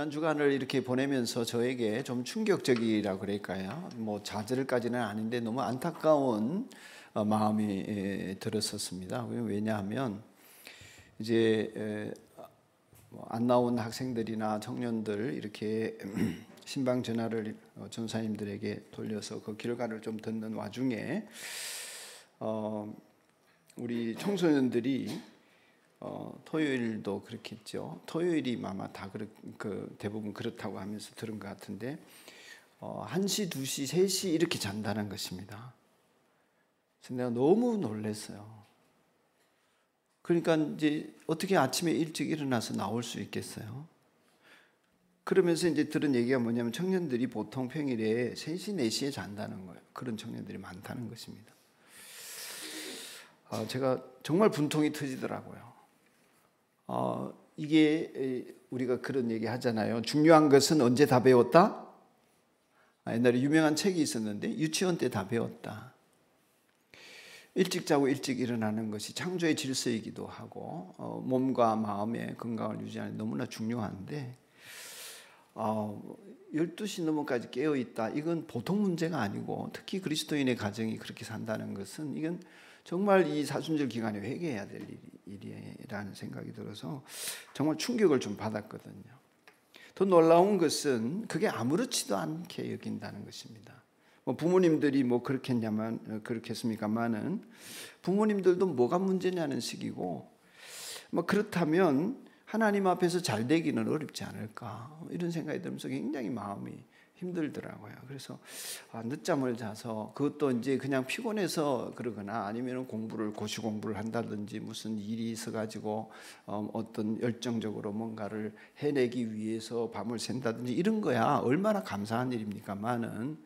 지난 주간을 이렇게 보내면서 저에게 좀 충격적이라 그럴까요? 뭐 좌절까지는 아닌데 너무 안타까운 마음이 들었었습니다. 왜냐하면 이제 안 나온 학생들이나 청년들 이렇게 신방 전화를 전사님들에게 돌려서 그 결과를 좀 듣는 와중에 우리 청소년들이 토요일도 그렇겠죠. 토요일이 아마 다 대부분 그렇다고 하면서 들은 것 같은데 1시, 2시, 3시 이렇게 잔다는 것입니다. 그래서 내가 너무 놀랐어요. 그러니까 이제 어떻게 아침에 일찍 일어나서 나올 수 있겠어요? 그러면서 이제 들은 얘기가 뭐냐면 청년들이 보통 평일에 3시, 4시에 잔다는 거예요. 그런 청년들이 많다는 것입니다. 제가 정말 분통이 터지더라고요. 이게 우리가 그런 얘기 하잖아요. 중요한 것은 언제 다 배웠다? 옛날에 유명한 책이 있었는데 유치원 때 다 배웠다. 일찍 자고 일찍 일어나는 것이 창조의 질서이기도 하고 몸과 마음의 건강을 유지하는 데 너무나 중요한데 12시 넘어까지 깨어있다. 이건 보통 문제가 아니고 특히 그리스도인의 가정이 그렇게 산다는 것은 이건 정말 이 사순절 기간에 회개해야 될 일이라는 생각이 들어서 정말 충격을 좀 받았거든요. 더 놀라운 것은 그게 아무렇지도 않게 여긴다는 것입니다. 부모님들이 그렇겠습니까만은 부모님들도 뭐가 문제냐는 식이고 그렇다면 하나님 앞에서 잘 되기는 어렵지 않을까 이런 생각이 들면서 굉장히 마음이 힘들더라고요. 그래서 늦잠을 자서 그것도 이제 그냥 피곤해서 그러거나 아니면 고시 공부를 한다든지 무슨 일이 있어가지고 어떤 열정적으로 뭔가를 해내기 위해서 밤을 샌다든지 이런 거야 얼마나 감사한 일입니까만은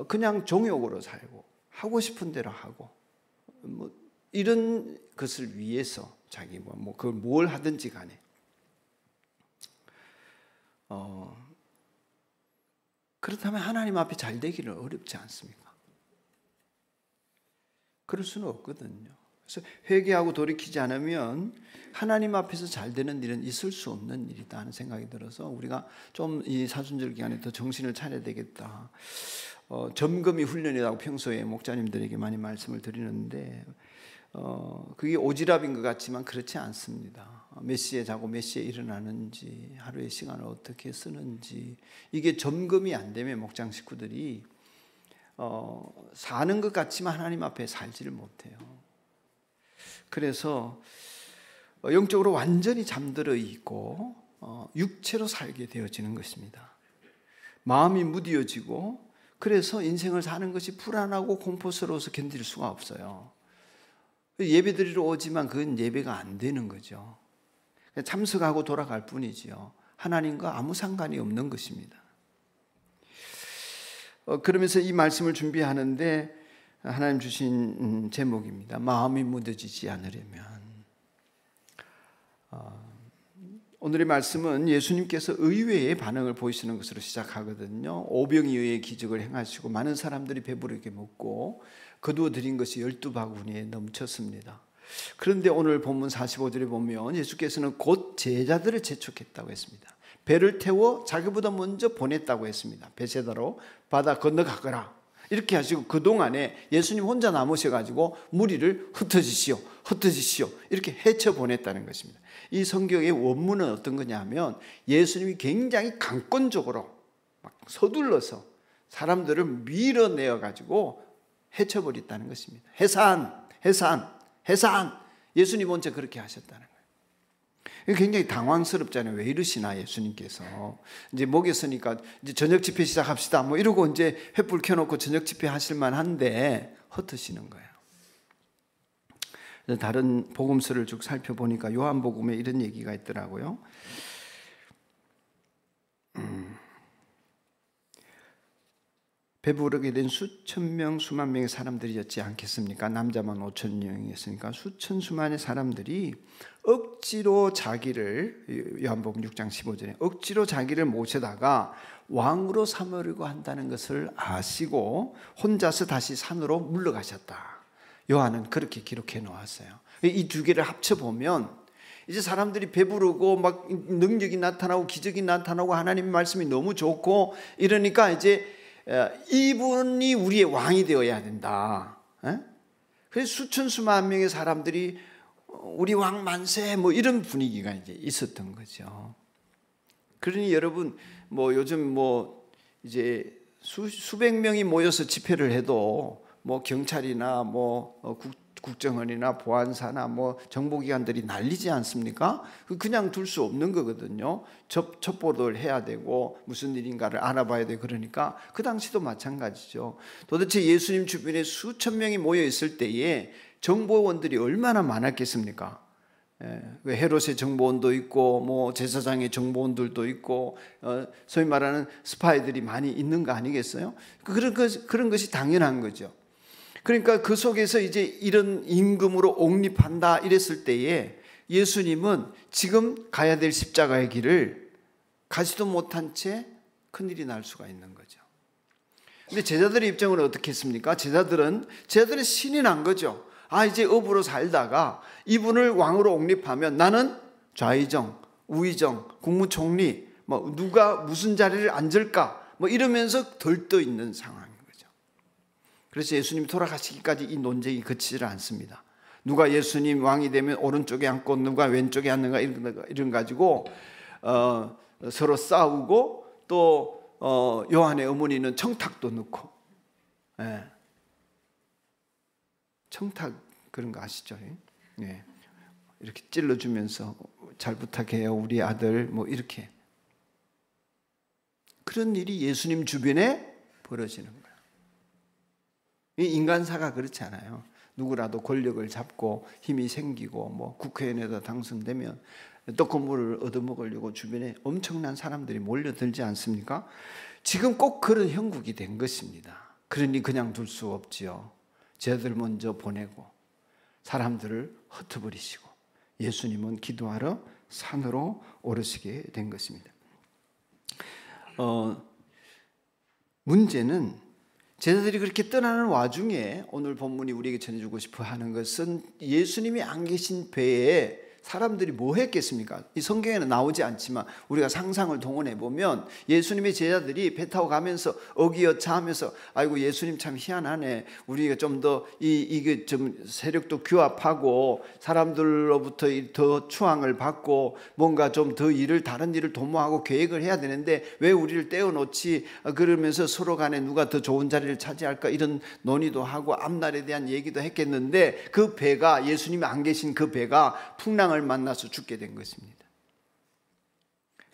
그냥 종욕으로 살고 하고 싶은 대로 하고 이런 것을 위해서 자기 그걸 뭘 하든지 간에 그렇다면 하나님 앞에 잘 되기는 어렵지 않습니까? 그럴 수는 없거든요. 그래서 회개하고 돌이키지 않으면 하나님 앞에서 잘 되는 일은 있을 수 없는 일이다 하는 생각이 들어서 우리가 좀 이 사순절 기간에 더 정신을 차려야 되겠다. 점검이 훈련이라고 평소에 목자님들에게 많이 말씀을 드리는데 그게 오지랖인 것 같지만 그렇지 않습니다. 몇 시에 자고 몇 시에 일어나는지 하루의 시간을 어떻게 쓰는지 이게 점검이 안 되면 목장 식구들이 사는 것 같지만 하나님 앞에 살지를 못해요. 그래서 영적으로 완전히 잠들어 있고 육체로 살게 되어지는 것입니다. 마음이 무디어지고 그래서 인생을 사는 것이 불안하고 공포스러워서 견딜 수가 없어요. 예배드리러 오지만 그건 예배가 안 되는 거죠. 참석하고 돌아갈 뿐이지요. 하나님과 아무 상관이 없는 것입니다. 그러면서 이 말씀을 준비하는데 하나님 주신 제목입니다. 마음이 무뎌지지 않으려면. 오늘의 말씀은 예수님께서 의외의 반응을 보이시는 것으로 시작하거든요. 오병이어의 기적을 행하시고 많은 사람들이 배부르게 먹고 거두어 드린 것이 12바구니에 넘쳤습니다. 그런데 오늘 본문 45절에 보면 예수께서는 곧 제자들을 재촉했다고 했습니다. 배를 태워 자기보다 먼저 보냈다고 했습니다. 베세다로 바다 건너가거라 이렇게 하시고 그동안에 예수님 혼자 남으셔가지고 무리를 흩어지시오 이렇게 헤쳐 보냈다는 것입니다. 이 성경의 원문은 어떤 거냐면 예수님이 굉장히 강권적으로 막 서둘러서 사람들을 밀어내어가지고 헤쳐버렸다는 것입니다. 해산 예수님 혼자 그렇게 하셨다는 거예요. 굉장히 당황스럽잖아요. 왜 이러시나 예수님께서 이제 목에 서니까 이제 저녁 집회 시작합시다 이러고 이제 횃불 켜놓고 저녁 집회 하실 만한데 흩으시는 거예요. 다른 복음서를 쭉 살펴보니까 요한복음에 이런 얘기가 있더라고요. 배부르게 된 수천 명, 수만 명의 사람들이었지 않겠습니까? 남자만 5천 명이었으니까 수천 수만의 사람들이 억지로 자기를 요한복음 6장 15절에 억지로 자기를 모셔다가 왕으로 삼으려고 한다는 것을 아시고 혼자서 다시 산으로 물러가셨다. 요한은 그렇게 기록해 놓았어요. 이 두 개를 합쳐보면 이제 사람들이 배부르고 막 능력이 나타나고 기적이 나타나고 하나님의 말씀이 너무 좋고 이러니까 이제 이분이 우리의 왕이 되어야 된다. 그래서 수천 수만 명의 사람들이 우리 왕 만세 뭐 이런 분위기가 이제 있었던 거죠. 그러니 여러분 뭐 요즘 뭐 이제 수백 명이 모여서 집회를 해도 뭐 경찰이나 뭐 국정원이나 보안사나 뭐 정보기관들이 난리지 않습니까? 그냥 둘 수 없는 거거든요. 첩보를 해야 되고 무슨 일인가를 알아봐야 되고 그러니까 그 당시도 마찬가지죠. 도대체 예수님 주변에 수천 명이 모여 있을 때에 정보원들이 얼마나 많았겠습니까? 헤롯의 정보원도 있고 뭐 제사장의 정보원들도 있고 소위 말하는 스파이들이 많이 있는 거 아니겠어요? 그런 것이 당연한 거죠. 그러니까 그 속에서 이제 이런 임금으로 옹립한다 이랬을 때에 예수님은 지금 가야 될 십자가의 길을 가지도 못한 채 큰일이 날 수가 있는 거죠. 근데 제자들의 입장은 어떻게 했습니까? 제자들은 신이 난 거죠. 이제 업으로 살다가 이분을 왕으로 옹립하면 나는 좌의정, 우의정, 국무총리, 뭐 누가 무슨 자리를 앉을까 뭐 이러면서 들떠 있는 상황인 거죠. 그래서 예수님이 돌아가시기까지 이 논쟁이 그치지를 않습니다. 누가 예수님 왕이 되면 오른쪽에 앉고 누가 왼쪽에 앉는가 이런 가지고 서로 싸우고 또 요한의 어머니는 청탁도 넣고 청탁 그런 거 아시죠? 네. 이렇게 찔러주면서 잘 부탁해요 우리 아들 뭐 이렇게 그런 일이 예수님 주변에 벌어지는 거예요. 이 인간사가 그렇지 않아요. 누구라도 권력을 잡고 힘이 생기고 뭐 국회의원에다 당선되면 또 건물을 얻어먹으려고 주변에 엄청난 사람들이 몰려들지 않습니까? 지금 꼭 그런 형국이 된 것입니다. 그러니 그냥 둘 수 없지요. 제자들 먼저 보내고 사람들을 흩어버리시고 예수님은 기도하러 산으로 오르시게 된 것입니다. 문제는 제자들이 그렇게 떠나는 와중에 오늘 본문이 우리에게 전해주고 싶어 하는 것은 예수님이 안 계신 배에 사람들이 뭐 했겠습니까? 이 성경에는 나오지 않지만 우리가 상상을 동원해 보면 예수님의 제자들이 배 타고 가면서 어기여차 하면서 아이고 예수님 참 희한하네. 우리가 좀 더 이게 좀 세력도 규합하고 사람들로부터 더 추앙을 받고 뭔가 좀 더 다른 일을 도모하고 계획을 해야 되는데 왜 우리를 떼어놓지? 그러면서 서로 간에 누가 더 좋은 자리를 차지할까 이런 논의도 하고 앞날에 대한 얘기도 했겠는데 그 배가 예수님이 안 계신 그 배가 풍랑을 만나서 죽게 된 것입니다.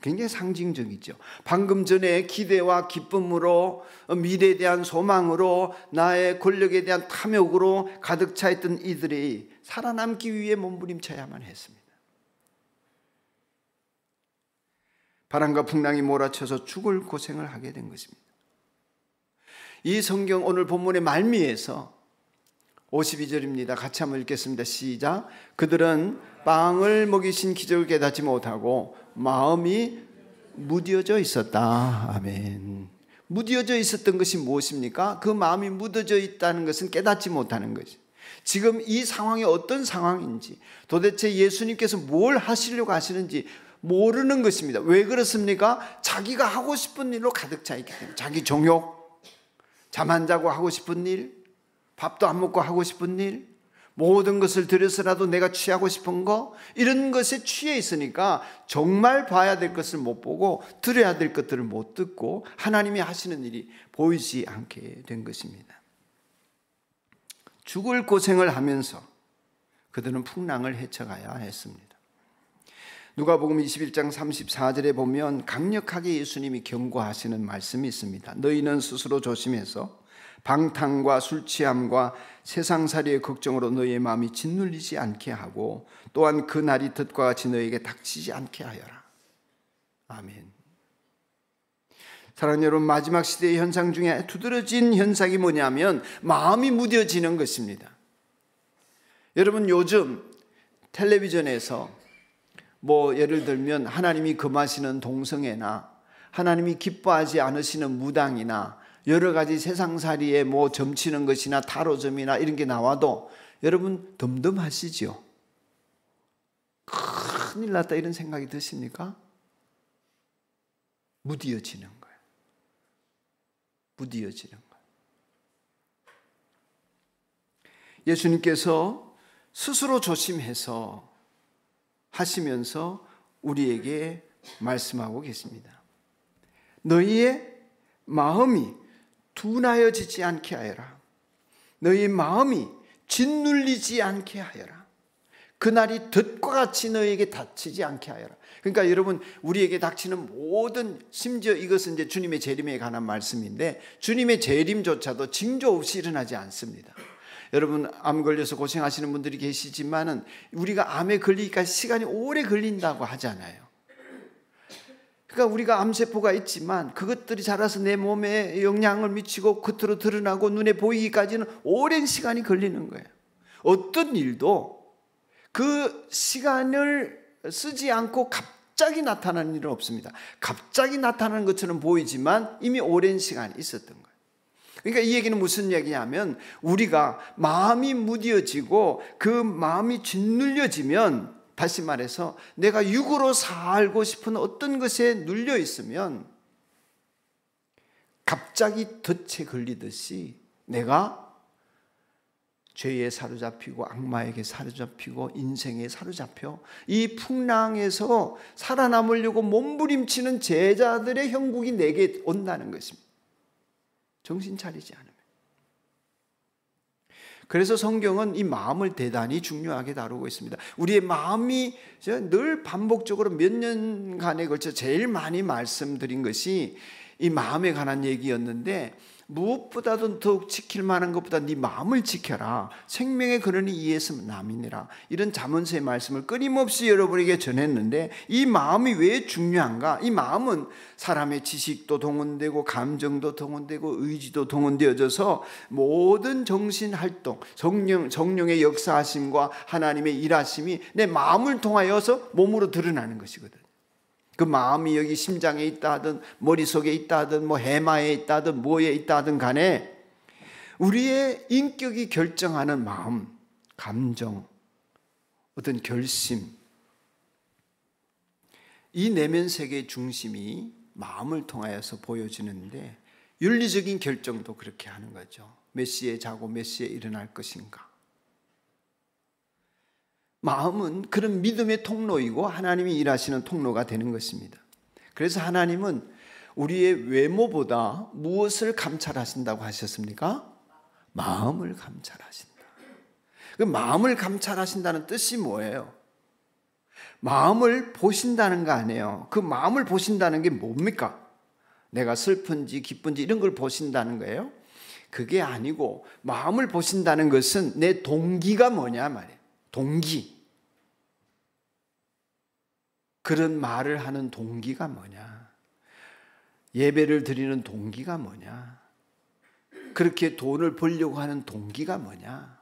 굉장히 상징적이죠. 방금 전에 기대와 기쁨으로 미래에 대한 소망으로 나의 권력에 대한 탐욕으로 가득 차 있던 이들이 살아남기 위해 몸부림쳐야만 했습니다. 바람과 풍랑이 몰아쳐서 죽을 고생을 하게 된 것입니다. 이 성경 오늘 본문의 말미에서 52절입니다. 같이 한번 읽겠습니다. 시작. 그들은 빵을 먹이신 기적을 깨닫지 못하고 마음이 무뎌져 있었다. 아멘. 무뎌져 있었던 것이 무엇입니까? 그 마음이 묻어져 있다는 것은 깨닫지 못하는 것이. 지금 이 상황이 어떤 상황인지 도대체 예수님께서 뭘 하시려고 하시는지 모르는 것입니다. 왜 그렇습니까? 자기가 하고 싶은 일로 가득 차 있기 때문에 자기 정욕, 잠 안 자고 하고 싶은 일, 밥도 안 먹고 하고 싶은 일, 모든 것을 들여서라도 내가 취하고 싶은 거 이런 것에 취해 있으니까 정말 봐야 될 것을 못 보고 들어야 될 것들을 못 듣고 하나님이 하시는 일이 보이지 않게 된 것입니다. 죽을 고생을 하면서 그들은 풍랑을 헤쳐가야 했습니다. 누가복음 21장 34절에 보면 강력하게 예수님이 경고하시는 말씀이 있습니다. 너희는 스스로 조심해서 방탕과 술 취함과 세상살이의 걱정으로 너희의 마음이 짓눌리지 않게 하고 또한 그 날이 덫과 같이 너희에게 닥치지 않게 하여라. 아멘. 사랑하는 여러분, 마지막 시대의 현상 중에 두드러진 현상이 뭐냐면 마음이 무뎌지는 것입니다. 여러분 요즘 텔레비전에서 뭐 예를 들면 하나님이 금하시는 동성애나 하나님이 기뻐하지 않으시는 무당이나 여러 가지 세상살이에 뭐 점치는 것이나 타로점이나 이런 게 나와도 여러분 덤덤하시죠? 큰일 났다 이런 생각이 드십니까? 무디어지는 거예요. 무디어지는 거예요. 예수님께서 스스로 조심해서 하시면서 우리에게 말씀하고 계십니다. 너희의 마음이 둔하여지지 않게 하여라. 너희의 마음이 짓눌리지 않게 하여라. 그날이 덫과 같이 너희에게 닥치지 않게 하여라. 그러니까 여러분, 우리에게 닥치는 모든, 심지어 이것은 이제 주님의 재림에 관한 말씀인데, 주님의 재림조차도 징조 없이 일어나지 않습니다. 여러분, 암 걸려서 고생하시는 분들이 계시지만은 우리가 암에 걸리기까지 시간이 오래 걸린다고 하잖아요. 그러니까 우리가 암세포가 있지만 그것들이 자라서 내 몸에 영향을 미치고 겉으로 드러나고 눈에 보이기까지는 오랜 시간이 걸리는 거예요. 어떤 일도 그 시간을 쓰지 않고 갑자기 나타나는 일은 없습니다. 갑자기 나타나는 것처럼 보이지만 이미 오랜 시간이 있었던 거예요. 그러니까 이 얘기는 무슨 얘기냐면, 우리가 마음이 무뎌지고 그 마음이 짓눌려지면, 다시 말해서 내가 육으로 살고 싶은 어떤 것에 눌려 있으면 갑자기 덫에 걸리듯이 내가 죄에 사로잡히고 악마에게 사로잡히고 인생에 사로잡혀 이 풍랑에서 살아남으려고 몸부림치는 제자들의 형국이 내게 온다는 것입니다. 정신 차리지 않으면. 그래서 성경은 이 마음을 대단히 중요하게 다루고 있습니다. 우리의 마음이 늘 반복적으로 몇 년간에 걸쳐 제일 많이 말씀드린 것이 이 마음에 관한 얘기였는데, 무엇보다도 더욱 지킬 만한 것보다 네 마음을 지켜라. 생명의 근원이 이에서 남이니라. 이런 잠언서의 말씀을 끊임없이 여러분에게 전했는데, 이 마음이 왜 중요한가? 이 마음은 사람의 지식도 동원되고 감정도 동원되고 의지도 동원되어져서 모든 정신활동, 성령의 역사하심과 하나님의 일하심이 내 마음을 통하여서 몸으로 드러나는 것이거든. 그 마음이 여기 심장에 있다 하든 머릿속에 있다 하든 뭐 해마에 있다 하든 뭐에 있다 하든 간에 우리의 인격이 결정하는 마음, 감정, 어떤 결심, 이 내면 세계의 중심이 마음을 통하여서 보여지는데, 윤리적인 결정도 그렇게 하는 거죠. 몇 시에 자고 몇 시에 일어날 것인가. 마음은 그런 믿음의 통로이고 하나님이 일하시는 통로가 되는 것입니다. 그래서 하나님은 우리의 외모보다 무엇을 감찰하신다고 하셨습니까? 마음을 감찰하신다. 그 마음을 감찰하신다는 뜻이 뭐예요? 마음을 보신다는 거 아니에요. 그 마음을 보신다는 게 뭡니까? 내가 슬픈지 기쁜지 이런 걸 보신다는 거예요? 그게 아니고, 마음을 보신다는 것은 내 동기가 뭐냐 말이에요. 동기. 그런 말을 하는 동기가 뭐냐? 예배를 드리는 동기가 뭐냐? 그렇게 돈을 벌려고 하는 동기가 뭐냐?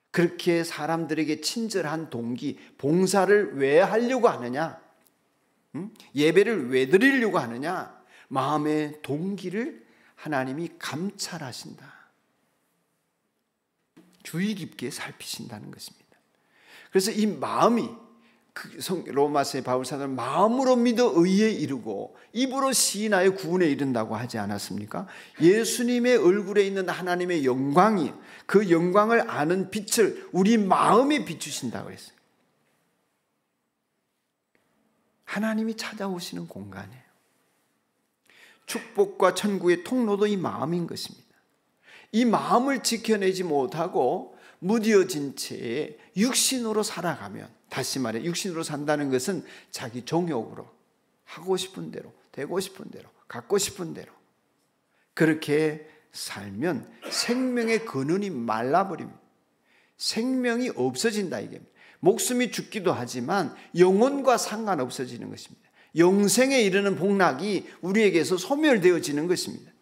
그렇게 사람들에게 친절한 동기, 봉사를 왜 하려고 하느냐? 예배를 왜 드리려고 하느냐? 마음의 동기를 하나님이 감찰하신다. 주의 깊게 살피신다는 것입니다. 그래서 이 마음이, 로마서의 바울사도는 마음으로 믿어 의에 이르고 입으로 시인하여 구원에 이른다고 하지 않았습니까? 예수님의 얼굴에 있는 하나님의 영광이, 그 영광을 아는 빛을 우리 마음에 비추신다고 했어요. 하나님이 찾아오시는 공간이에요. 축복과 천국의 통로도 이 마음인 것입니다. 이 마음을 지켜내지 못하고 무뎌진 채 육신으로 살아가면, 다시 말해 육신으로 산다는 것은 자기 정욕으로 하고 싶은 대로, 되고 싶은 대로, 갖고 싶은 대로 그렇게 살면 생명의 근원이 말라버립니다. 생명이 없어진다 이게. 목숨이 죽기도 하지만 영혼과 상관없어지는 것입니다. 영생에 이르는 복락이 우리에게서 소멸되어지는 것입니다.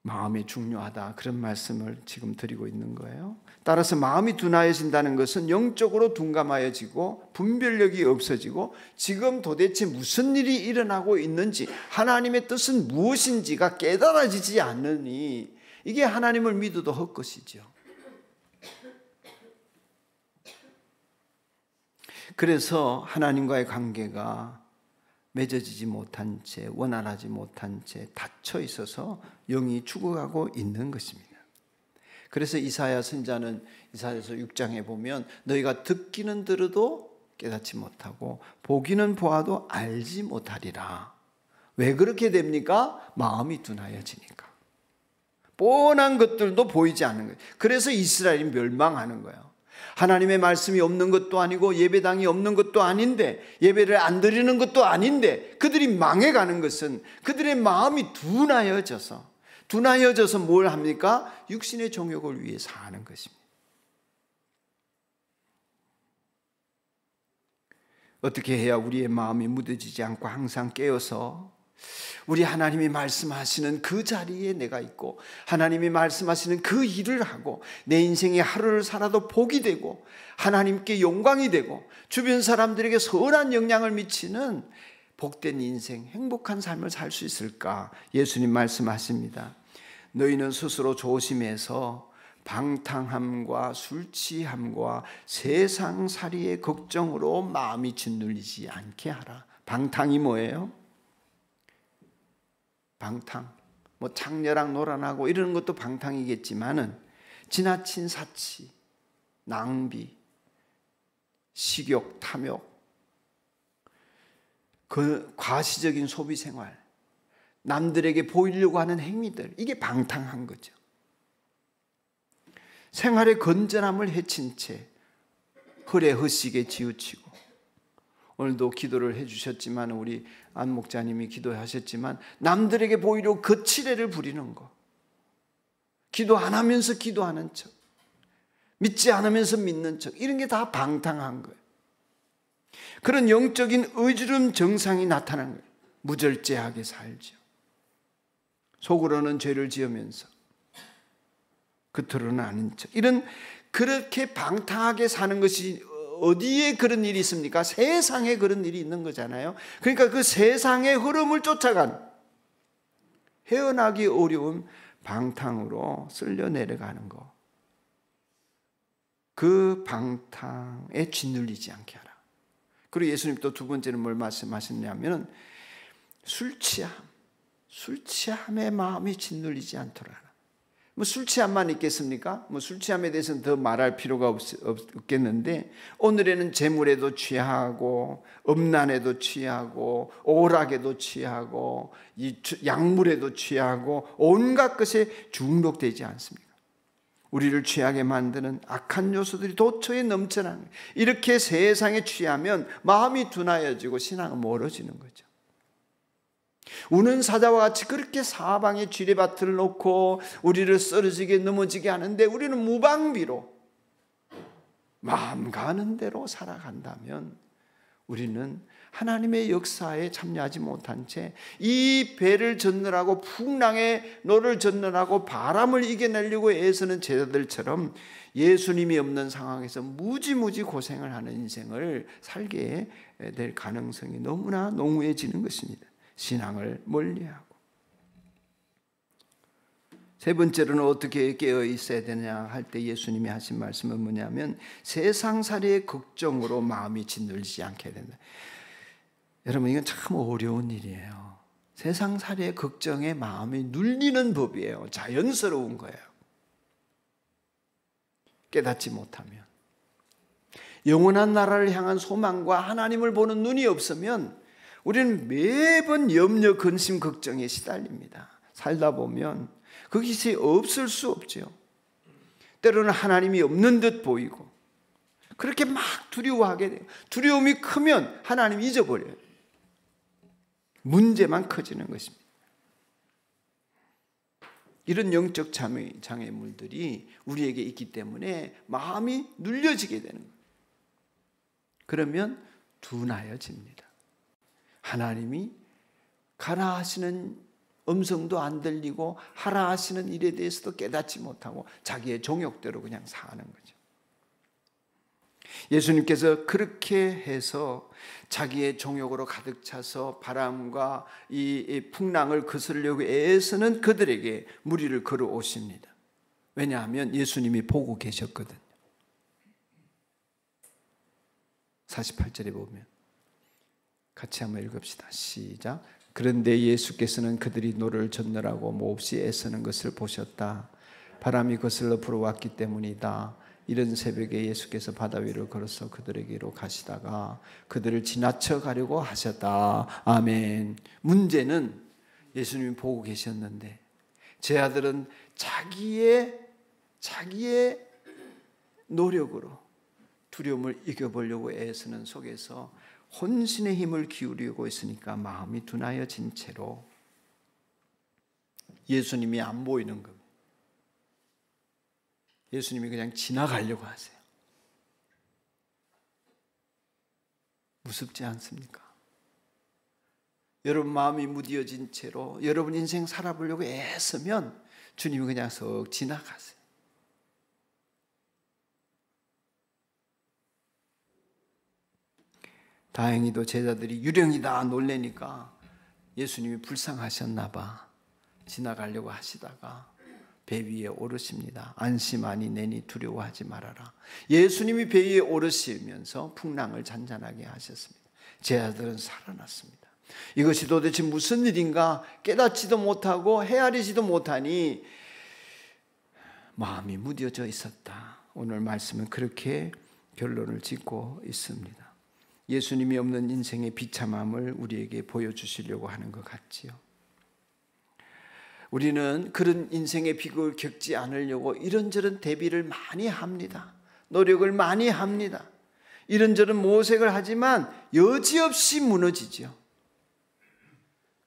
마음이 중요하다, 그런 말씀을 지금 드리고 있는 거예요. 따라서 마음이 둔하여진다는 것은 영적으로 둔감하여지고 분별력이 없어지고 지금 도대체 무슨 일이 일어나고 있는지, 하나님의 뜻은 무엇인지가 깨달아지지 않으니 이게 하나님을 믿어도 헛것이죠. 그래서 하나님과의 관계가 맺어지지 못한 채, 원활하지 못한 채 닫혀 있어서 영이 죽어가고 있는 것입니다. 그래서 이사야 선지자는 이사야서 6장에 보면 너희가 듣기는 들어도 깨닫지 못하고 보기는 보아도 알지 못하리라. 왜 그렇게 됩니까? 마음이 둔하여지니까. 뻔한 것들도 보이지 않는 거예요. 그래서 이스라엘이 멸망하는 거예요. 하나님의 말씀이 없는 것도 아니고 예배당이 없는 것도 아닌데, 예배를 안 드리는 것도 아닌데, 그들이 망해가는 것은 그들의 마음이 둔하여져서 뭘 합니까? 육신의 정욕을 위해 사는 것입니다. 어떻게 해야 우리의 마음이 무뎌지지 않고 항상 깨어서 우리 하나님이 말씀하시는 그 자리에 내가 있고 하나님이 말씀하시는 그 일을 하고 내 인생의 하루를 살아도 복이 되고 하나님께 영광이 되고 주변 사람들에게 선한 영향을 미치는 복된 인생, 행복한 삶을 살 수 있을까? 예수님 말씀하십니다. 너희는 스스로 조심해서 방탕함과 술취함과 세상살이의 걱정으로 마음이 짓눌리지 않게 하라. 방탕이 뭐예요? 방탕, 뭐 창녀랑 놀아나고 이러는 것도 방탕이겠지만은 지나친 사치, 낭비, 식욕, 탐욕, 그 과시적인 소비 생활, 남들에게 보이려고 하는 행위들, 이게 방탕한 거죠. 생활의 건전함을 해친 채 허례 허식에 치우치고, 오늘도 기도를 해주셨지만 우리 안 목자님이 기도하셨지만 남들에게 보이려고 거칠애를 부리는 거, 기도 안 하면서 기도하는 척, 믿지 않으면서 믿는 척, 이런 게 다 방탕한 거예요. 그런 영적인 의주름 증상이 나타나는 거예요. 무절제하게 살죠. 속으로는 죄를 지으면서 겉으로는 아닌 척, 이런 그렇게 방탕하게 사는 것이 어디에 그런 일이 있습니까? 세상에 그런 일이 있는 거잖아요. 그러니까 그 세상의 흐름을 쫓아간 헤어나기 어려운 방탕으로 쓸려 내려가는 거, 그 방탕에 짓눌리지 않게 하라. 그리고 예수님 또 두 번째는 뭘 말씀하셨냐면 술취함의 마음이 짓눌리지 않도록 하라. 뭐 술취함만 있겠습니까? 뭐 술취함에 대해서는 더 말할 필요가 없겠는데, 오늘에는 재물에도 취하고 음란에도 취하고 오락에도 취하고 이 약물에도 취하고 온갖 것에 중독되지 않습니까? 우리를 취하게 만드는 악한 요소들이 도처에 넘쳐나는 거예요. 이렇게 세상에 취하면 마음이 둔하여지고 신앙은 멀어지는 거죠. 우는 사자와 같이 그렇게 사방에 쥐레밭을 놓고 우리를 쓰러지게 넘어지게 하는데, 우리는 무방비로 마음 가는 대로 살아간다면 우리는 하나님의 역사에 참여하지 못한 채 이 배를 젓느라고, 풍랑에 노를 젓느라고 바람을 이겨내려고 애쓰는 제자들처럼 예수님이 없는 상황에서 무지무지 고생을 하는 인생을 살게 될 가능성이 너무나 농후해지는 것입니다. 신앙을 멀리하고. 세 번째로는 어떻게 깨어 있어야 되냐 할 때 예수님이 하신 말씀은 뭐냐면 세상살이의 걱정으로 마음이 짓눌리지 않게 된다. 여러분, 이건 참 어려운 일이에요. 세상살이의 걱정에 마음이 눌리는 법이에요. 자연스러운 거예요. 깨닫지 못하면, 영원한 나라를 향한 소망과 하나님을 보는 눈이 없으면 우리는 매번 염려, 근심, 걱정에 시달립니다. 살다 보면 그것이 없을 수 없죠. 때로는 하나님이 없는 듯 보이고 그렇게 막 두려워하게 돼요. 두려움이 크면 하나님 잊어버려요. 문제만 커지는 것입니다. 이런 영적 장애물들이 우리에게 있기 때문에 마음이 눌려지게 되는 거예요. 그러면 둔하여집니다. 하나님이 가라 하시는 음성도 안 들리고 하라 하시는 일에 대해서도 깨닫지 못하고 자기의 종욕대로 그냥 사는 거죠. 예수님께서 그렇게 해서 자기의 종욕으로 가득 차서 바람과 이 풍랑을 거스르려고 애쓰는 그들에게 무리를 걸어 오십니다. 왜냐하면 예수님이 보고 계셨거든요. 48절에 보면 같이 한번 읽읍시다. 시작. 그런데 예수께서는 그들이 노를 젓느라고 몹시 애쓰는 것을 보셨다. 바람이 거슬러 불어왔기 때문이다. 이른 새벽에 예수께서 바다 위를 걸어서 그들에게로 가시다가 그들을 지나쳐 가려고 하셨다. 아멘. 문제는 예수님이 보고 계셨는데 제 아들은 자기의 노력으로 두려움을 이겨보려고 애쓰는 속에서 혼신의 힘을 기울이고 있으니까 마음이 둔하여진 채로 예수님이 안 보이는 겁니다. 예수님이 그냥 지나가려고 하세요. 무섭지 않습니까? 여러분 마음이 무뎌진 채로 여러분 인생 살아보려고 애쓰면 주님이 그냥 썩 지나가세요. 다행히도 제자들이 유령이다 놀래니까 예수님이 불쌍하셨나 봐. 지나가려고 하시다가 배 위에 오르십니다. 안심하니 내니 두려워하지 말아라. 예수님이 배 위에 오르시면서 풍랑을 잔잔하게 하셨습니다. 제자들은 살아났습니다. 이것이 도대체 무슨 일인가 깨닫지도 못하고 헤아리지도 못하니 마음이 무뎌져 있었다. 오늘 말씀은 그렇게 결론을 짓고 있습니다. 예수님이 없는 인생의 비참함을 우리에게 보여주시려고 하는 것 같지요. 우리는 그런 인생의 비극을 겪지 않으려고 이런저런 대비를 많이 합니다. 노력을 많이 합니다. 이런저런 모색을 하지만 여지없이 무너지죠.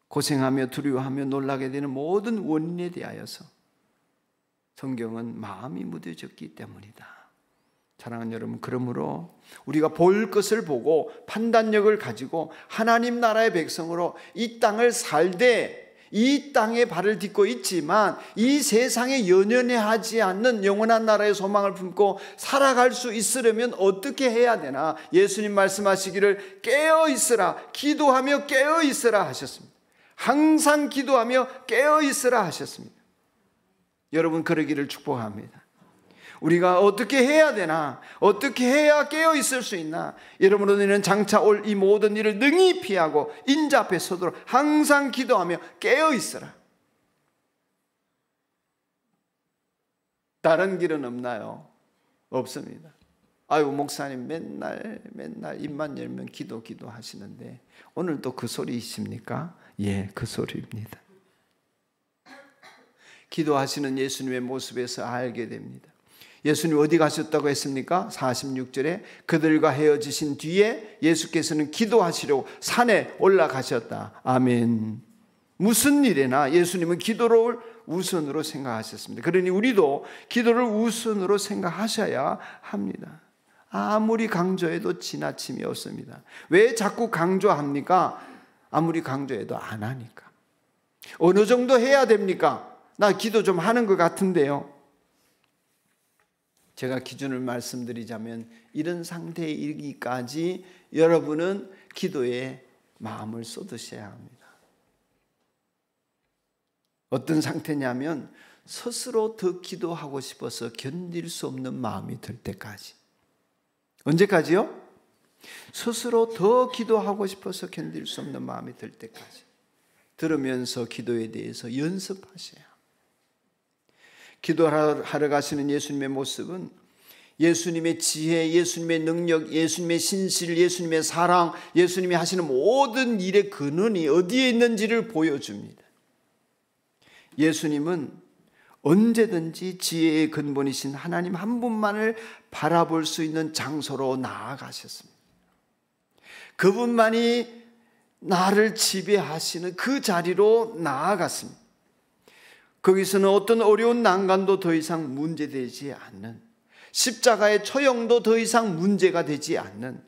고생하며 두려워하며 놀라게 되는 모든 원인에 대하여서 성경은 마음이 무뎌졌기 때문이다. 사랑하는 여러분, 그러므로 우리가 볼 것을 보고 판단력을 가지고 하나님 나라의 백성으로 이 땅을 살되 이 땅에 발을 딛고 있지만 이 세상에 연연해하지 않는 영원한 나라의 소망을 품고 살아갈 수 있으려면 어떻게 해야 되나? 예수님 말씀하시기를 깨어 있으라, 기도하며 깨어 있으라 하셨습니다. 항상 기도하며 깨어 있으라 하셨습니다. 여러분 그러기를 축복합니다. 우리가 어떻게 해야 되나? 어떻게 해야 깨어 있을 수 있나? 여러분은 장차 올 이 모든 일을 능히 피하고 인자 앞에 서도록 항상 기도하며 깨어 있으라. 다른 길은 없나요? 없습니다. 아유 목사님 맨날 입만 열면 기도 하시는데 오늘도 그 소리이십니까? 예, 그 소리입니다. 기도하시는 예수님의 모습에서 알게 됩니다. 예수님 어디 가셨다고 했습니까? 46절에 그들과 헤어지신 뒤에 예수께서는 기도하시려고 산에 올라가셨다. 아멘. 무슨 일에나 예수님은 기도를 우선으로 생각하셨습니다. 그러니 우리도 기도를 우선으로 생각하셔야 합니다. 아무리 강조해도 지나침이 없습니다. 왜 자꾸 강조합니까? 아무리 강조해도 안 하니까. 어느 정도 해야 됩니까? 나 기도 좀 하는 것 같은데요. 제가 기준을 말씀드리자면 이런 상태에 이르기까지 여러분은 기도에 마음을 쏟으셔야 합니다. 어떤 상태냐면 스스로 더 기도하고 싶어서 견딜 수 없는 마음이 들 때까지. 언제까지요? 스스로 더 기도하고 싶어서 견딜 수 없는 마음이 들 때까지. 들으면서 기도에 대해서 연습하셔야 합니다. 기도하러 가시는 예수님의 모습은 예수님의 지혜, 예수님의 능력, 예수님의 신실, 예수님의 사랑, 예수님이 하시는 모든 일의 근원이 어디에 있는지를 보여줍니다. 예수님은 언제든지 지혜의 근본이신 하나님 한 분만을 바라볼 수 있는 장소로 나아가셨습니다. 그분만이 나를 지배하시는 그 자리로 나아갔습니다. 거기서는 어떤 어려운 난관도 더 이상 문제되지 않는, 십자가의 처형도 더 이상 문제가 되지 않는,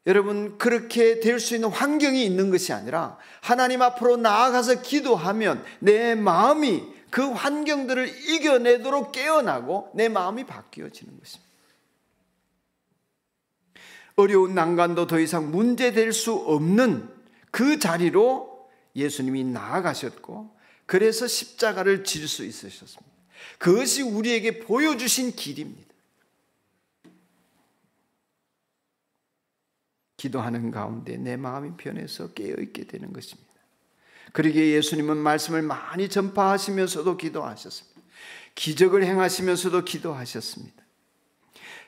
여러분 그렇게 될 수 있는 환경이 있는 것이 아니라 하나님 앞으로 나아가서 기도하면 내 마음이 그 환경들을 이겨내도록 깨어나고 내 마음이 바뀌어지는 것입니다. 어려운 난관도 더 이상 문제될 수 없는 그 자리로 예수님이 나아가셨고 그래서 십자가를 질 수 있으셨습니다. 그것이 우리에게 보여주신 길입니다. 기도하는 가운데 내 마음이 변해서 깨어있게 되는 것입니다. 그러기에 예수님은 말씀을 많이 전파하시면서도 기도하셨습니다. 기적을 행하시면서도 기도하셨습니다.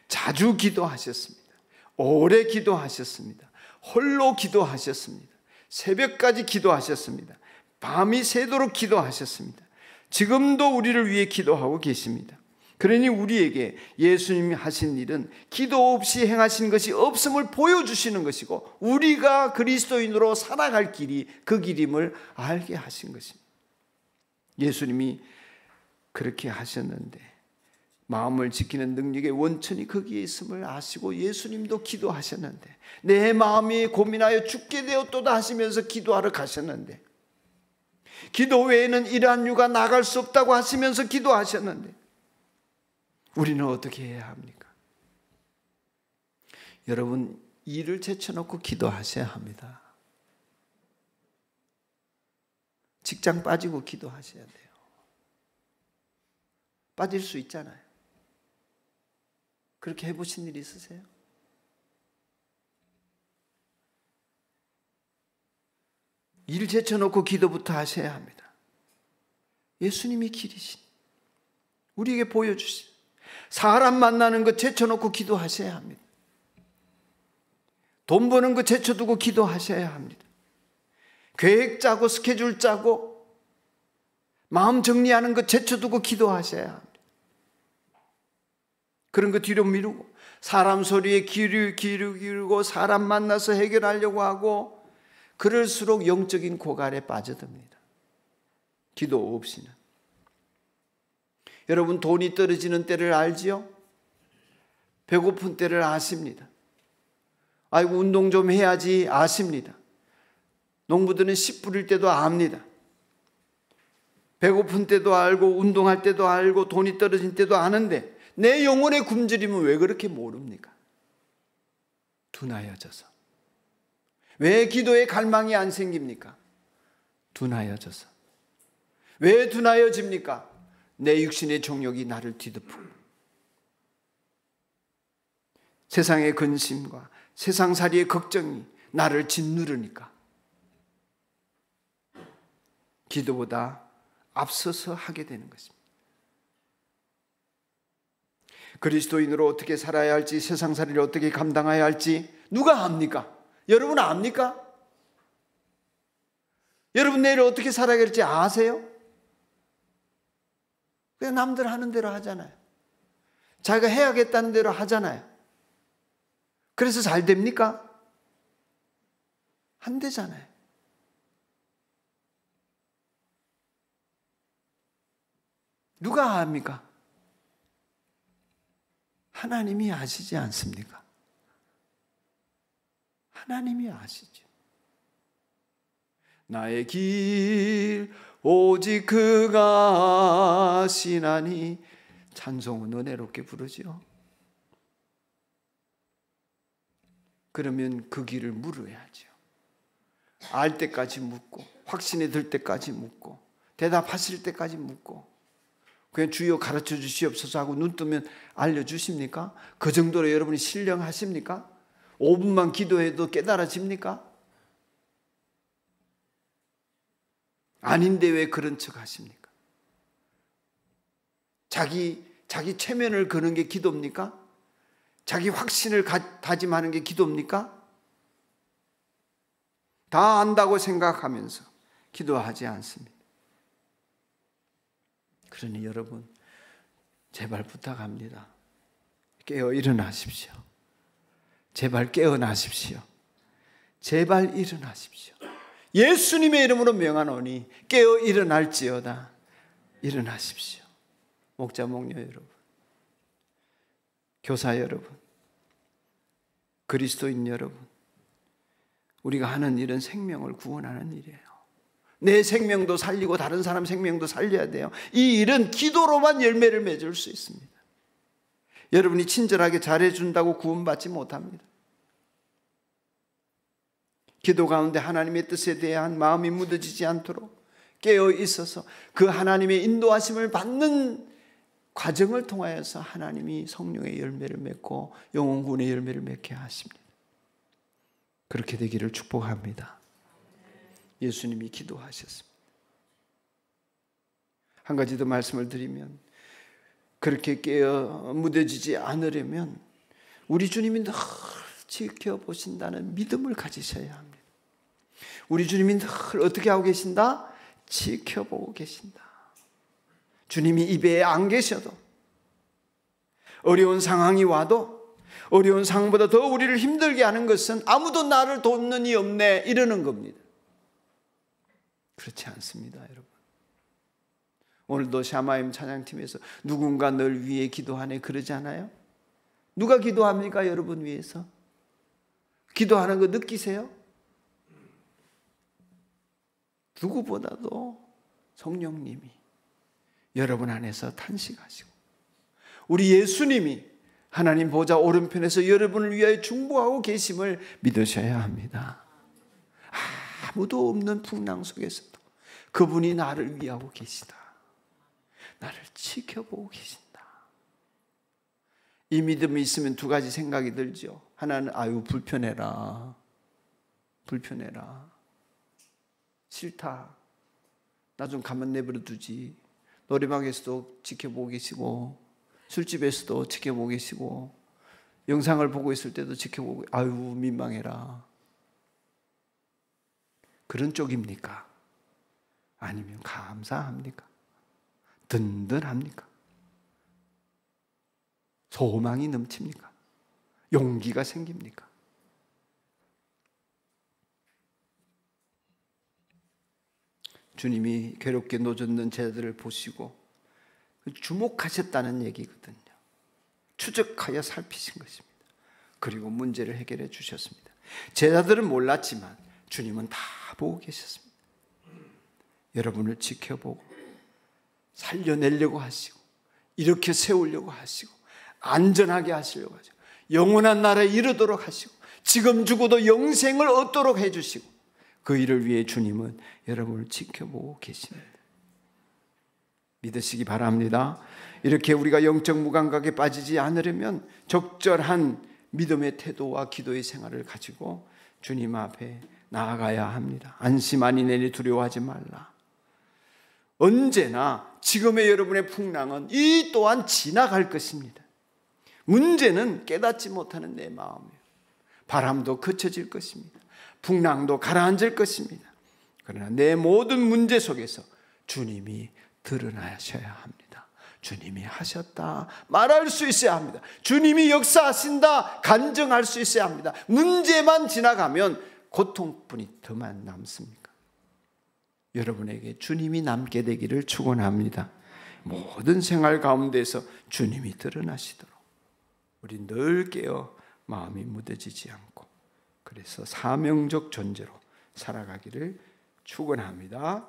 자주 기도하셨습니다. 오래 기도하셨습니다. 홀로 기도하셨습니다. 새벽까지 기도하셨습니다. 밤이 새도록 기도하셨습니다. 지금도 우리를 위해 기도하고 계십니다. 그러니 우리에게 예수님이 하신 일은 기도 없이 행하신 것이 없음을 보여주시는 것이고, 우리가 그리스도인으로 살아갈 길이 그 길임을 알게 하신 것입니다. 예수님이 그렇게 하셨는데 마음을 지키는 능력의 원천이 거기에 있음을 아시고 예수님도 기도하셨는데, 내 마음이 고민하여 죽게 되었도다 하시면서 기도하러 가셨는데, 기도 외에는 이러한 유가 나갈 수 없다고 하시면서 기도하셨는데, 우리는 어떻게 해야 합니까? 여러분, 일을 제쳐놓고 기도하셔야 합니다. 직장 빠지고 기도하셔야 돼요. 빠질 수 있잖아요. 그렇게 해보신 일 있으세요? 일 제쳐놓고 기도부터 하셔야 합니다. 예수님이 길이신, 우리에게 보여주신, 사람 만나는 것 제쳐놓고 기도하셔야 합니다. 돈 버는 것 제쳐두고 기도하셔야 합니다. 계획 짜고 스케줄 짜고 마음 정리하는 것 제쳐두고 기도하셔야 합니다. 그런 거 뒤로 미루고 사람 소리에 귀를 기울이고 사람 만나서 해결하려고 하고, 그럴수록 영적인 고갈에 빠져듭니다. 기도 없이는. 여러분, 돈이 떨어지는 때를 알지요? 배고픈 때를 아십니다. 아이고, 운동 좀 해야지 아십니다. 농부들은 씨 뿌릴 때도 압니다. 배고픈 때도 알고 운동할 때도 알고 돈이 떨어진 때도 아는데, 내 영혼의 굶주림은 왜 그렇게 모릅니까? 둔하여져서. 왜 기도에 갈망이 안 생깁니까? 둔하여져서. 왜 둔하여집니까? 내 육신의 정욕이 나를 뒤덮고, 세상의 근심과 세상살이의 걱정이 나를 짓누르니까 기도보다 앞서서 하게 되는 것입니다. 그리스도인으로 어떻게 살아야 할지, 세상살이를 어떻게 감당해야 할지 누가 압니까? 여러분 압니까? 여러분 내일 어떻게 살아야 할지 아세요? 그냥 남들 하는 대로 하잖아요. 자기가 해야겠다는 대로 하잖아요. 그래서 잘 됩니까? 안 되잖아요. 누가 압니까? 하나님이 아시지 않습니까? 하나님이 아시죠. 나의 길 오직 그가 아시나니, 찬송은 은혜롭게 부르지요. 그러면 그 길을 물어야죠. 알 때까지 묻고, 확신이 들 때까지 묻고, 대답하실 때까지 묻고, 그냥 주여 가르쳐 주시옵소서 하고 눈 뜨면 알려주십니까? 그 정도로 여러분이 신령하십니까? 5분만 기도해도 깨달아집니까? 아닌데 왜 그런 척 하십니까? 자기 체면을 거는 게 기도입니까? 자기 확신을 다짐하는 게 기도입니까? 다 안다고 생각하면서 기도하지 않습니다. 그러니 여러분, 제발 부탁합니다. 깨어 일어나십시오. 제발 깨어나십시오. 제발 일어나십시오. 예수님의 이름으로 명하노니 깨어 일어날지어다. 일어나십시오. 목자 목녀 여러분, 교사 여러분, 그리스도인 여러분, 우리가 하는 일은 생명을 구원하는 일이에요. 내 생명도 살리고 다른 사람 생명도 살려야 돼요. 이 일은 기도로만 열매를 맺을 수 있습니다. 여러분이 친절하게 잘해준다고 구원받지 못합니다. 기도 가운데 하나님의 뜻에 대한 마음이 묻어지지 않도록 깨어 있어서 그 하나님의 인도하심을 받는 과정을 통하여서 하나님이 성령의 열매를 맺고 영혼구원의 열매를 맺게 하십니다. 그렇게 되기를 축복합니다. 예수님이 기도하셨습니다. 한 가지 더 말씀을 드리면, 그렇게 깨어 무뎌지지 않으려면 우리 주님이 늘 지켜보신다는 믿음을 가지셔야 합니다. 우리 주님이 늘 어떻게 하고 계신다? 지켜보고 계신다. 주님이 입에 안 계셔도, 어려운 상황이 와도, 어려운 상황보다 더 우리를 힘들게 하는 것은 아무도 나를 돕는 이 없네 이러는 겁니다. 그렇지 않습니다, 여러분. 오늘도 샤마임 찬양팀에서 누군가 널 위해 기도하네 그러지 않아요? 누가 기도합니까, 여러분 위해서? 기도하는 거 느끼세요? 누구보다도 성령님이 여러분 안에서 탄식하시고, 우리 예수님이 하나님 보좌 오른편에서 여러분을 위하여 중보하고 계심을 믿으셔야 합니다. 아무도 없는 풍랑 속에서도 그분이 나를 위하고 계시다, 나를 지켜보고 계신다. 이 믿음이 있으면 두 가지 생각이 들죠. 하나는 불편해라, 불편해라, 싫다, 나 좀 가만 내버려 두지. 노래방에서도 지켜보고 계시고, 술집에서도 지켜보고 계시고, 영상을 보고 있을 때도 지켜보고, 민망해라. 그런 쪽입니까? 아니면 감사합니까? 든든합니까? 소망이 넘칩니까? 용기가 생깁니까? 주님이 괴롭게 노젓는 제자들을 보시고 주목하셨다는 얘기거든요. 추적하여 살피신 것입니다. 그리고 문제를 해결해 주셨습니다. 제자들은 몰랐지만 주님은 다 보고 계셨습니다. 여러분을 지켜보고 살려내려고 하시고, 이렇게 세우려고 하시고, 안전하게 하시려고 하시고, 영원한 나라에 이르도록 하시고, 지금 죽어도 영생을 얻도록 해주시고, 그 일을 위해 주님은 여러분을 지켜보고 계십니다. 믿으시기 바랍니다. 이렇게 우리가 영적 무감각에 빠지지 않으려면 적절한 믿음의 태도와 기도의 생활을 가지고 주님 앞에 나아가야 합니다. 안심하니 내니 두려워하지 말라. 언제나 지금의 여러분의 풍랑은 이 또한 지나갈 것입니다. 문제는 깨닫지 못하는 내 마음이에요. 바람도 그쳐질 것입니다. 풍랑도 가라앉을 것입니다. 그러나 내 모든 문제 속에서 주님이 드러나셔야 합니다. 주님이 하셨다 말할 수 있어야 합니다. 주님이 역사하신다 간증할 수 있어야 합니다. 문제만 지나가면 고통뿐이 더만 남습니까? 여러분에게 주님이 남게 되기를 축원합니다. 모든 생활 가운데서 주님이 드러나시도록 우리 늘 깨어 마음이 무뎌지지 않고, 그래서 사명적 존재로 살아가기를 축원합니다.